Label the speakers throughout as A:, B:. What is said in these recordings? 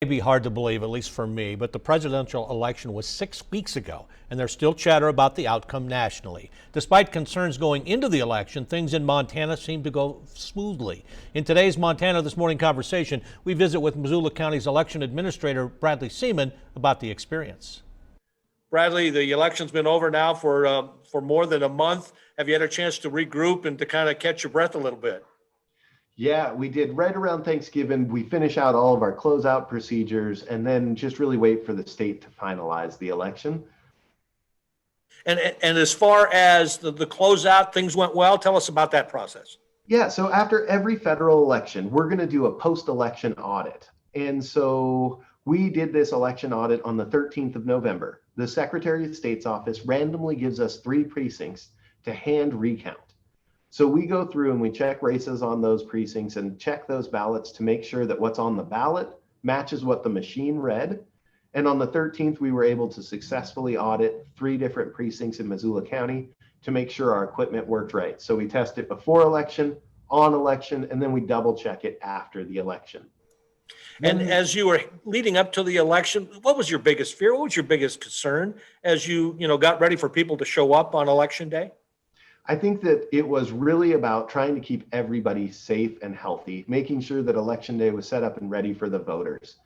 A: May be hard to believe, at least for me, but the presidential election was 6 weeks ago, and there's still chatter about the outcome nationally. Despite concerns going into the election, things in Montana seem to go smoothly. In today's Montana This Morning conversation, we visit with Missoula County's election administrator, Bradley Seaman, about the experience.
B: Bradley, the election's been over now for more than a month. Have you had a chance to regroup and to kind of catch your breath a little bit?
C: Yeah, we did right around Thanksgiving. We finish out all of our closeout procedures and then just really wait for the state to finalize the election.
B: And as far as the closeout, things went well. Tell us about that process.
C: Yeah, so after every federal election, we're going to do a post-election audit. And so we did this election audit on the 13th of November. The Secretary of State's office randomly gives us 3 precincts to hand recount. So we go through and we check races on those precincts and check those ballots to make sure that what's on the ballot matches what the machine read. And on the 13th, we were able to successfully audit 3 different precincts in Missoula County to make sure our equipment worked right. So we test it before election, on election, and then we double check it after the election.
B: And as you were leading up to the election, what was your biggest fear? What was your biggest concern as you got ready for people to show up on election day?
C: I think that it was really about trying to keep everybody safe and healthy, making sure that election day was set up and ready for the voters.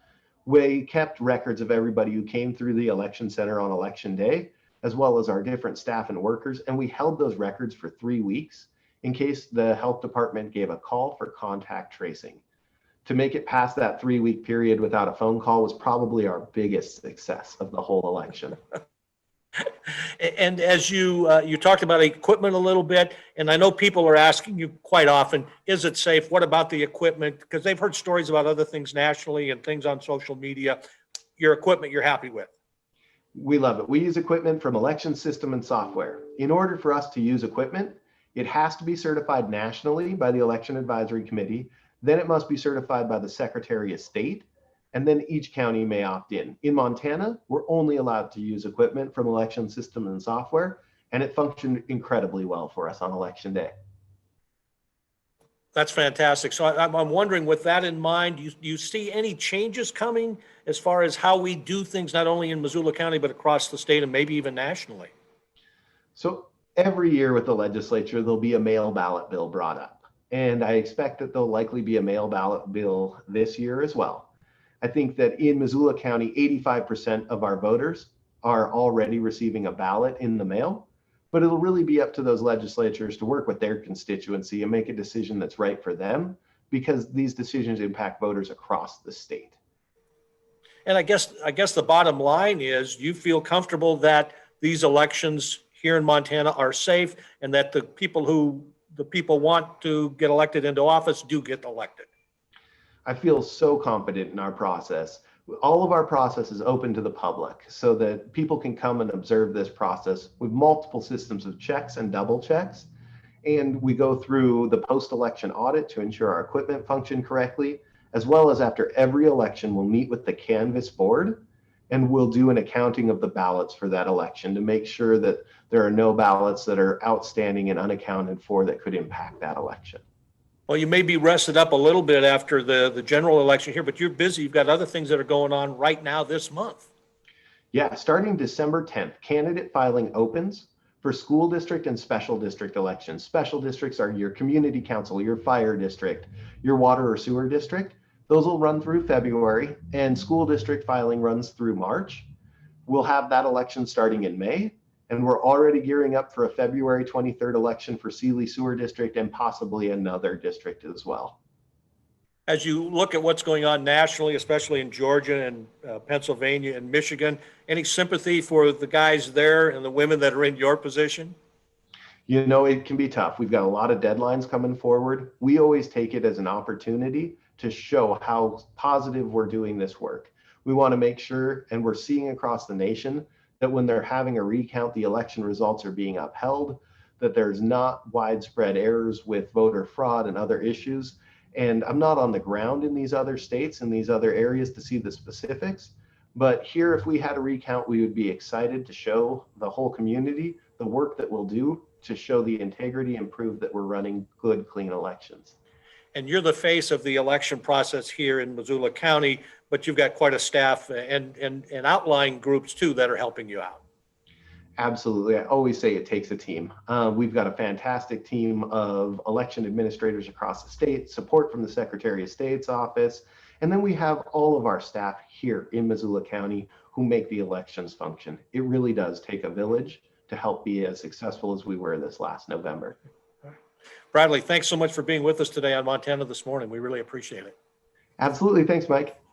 C: We kept records of everybody who came through the election center on election day, as well as our different staff and workers, and we held those records for 3 weeks in case the health department gave a call for contact tracing. To make it past that 3-week period without a phone call was probably our biggest success of the whole election.
B: And as you talked about equipment a little bit, and I know people are asking you quite often, is it safe? What about the equipment? Because they've heard stories about other things nationally and things on social media. Your equipment you're happy with?
C: We love it. We use equipment from election system and software. In order for us to use equipment, it has to be certified nationally by the Election Advisory Committee. Then it must be certified by the Secretary of State. And then each county may opt in. In Montana, we're only allowed to use equipment from election system and software, and it functioned incredibly well for us on election day.
B: That's fantastic. So I'm wondering, with that in mind, do you see any changes coming as far as how we do things, not only in Missoula County, but across the state and maybe even nationally?
C: So every year with the legislature, there'll be a mail ballot bill brought up. And I expect that there'll likely be a mail ballot bill this year as well. I think that in Missoula County, 85% of our voters are already receiving a ballot in the mail, but it'll really be up to those legislatures to work with their constituency and make a decision that's right for them, because these decisions impact voters across the state.
B: And I guess the bottom line is you feel comfortable that these elections here in Montana are safe and that the people want to get elected into office do get elected.
C: I feel so confident in our process. All of our process is open to the public so that people can come and observe this process with multiple systems of checks and double checks. And we go through the post-election audit to ensure our equipment function correctly, as well as after every election, we'll meet with the canvass board and we'll do an accounting of the ballots for that election to make sure that there are no ballots that are outstanding and unaccounted for that could impact that election.
B: Well, you may be rested up a little bit after the general election here, but you're busy. You've got other things that are going on right now this month.
C: Yeah, starting December 10th, candidate filing opens for school district and special district elections. Special districts are your community council, your fire district, your water or sewer district. Those will run through February, and school district filing runs through March. We'll have that election starting in May. And we're already gearing up for a February 23rd election for Sealy Sewer District and possibly another district as well.
B: As you look at what's going on nationally, especially in Georgia and Pennsylvania and Michigan, any sympathy for the guys there and the women that are in your position?
C: You know, it can be tough. We've got a lot of deadlines coming forward. We always take it as an opportunity to show how positive we're doing this work. We want to make sure, and we're seeing across the nation, that when they're having a recount, the election results are being upheld, that there's not widespread errors with voter fraud and other issues. And I'm not on the ground in these other states and these other areas to see the specifics, but here, if we had a recount, we would be excited to show the whole community the work that we'll do to show the integrity and prove that we're running good, clean elections.
B: And you're the face of the election process here in Missoula County, but you've got quite a staff and outlying groups too that are helping you out.
C: Absolutely. I always say it takes a team. We've got a fantastic team of election administrators across the state, support from the Secretary of State's office, and then we have all of our staff here in Missoula County who make the elections function. It really does take a village to help be as successful as we were this last November.
B: Bradley, thanks so much for being with us today on Montana This Morning. We really appreciate it.
C: Absolutely. Thanks, Mike.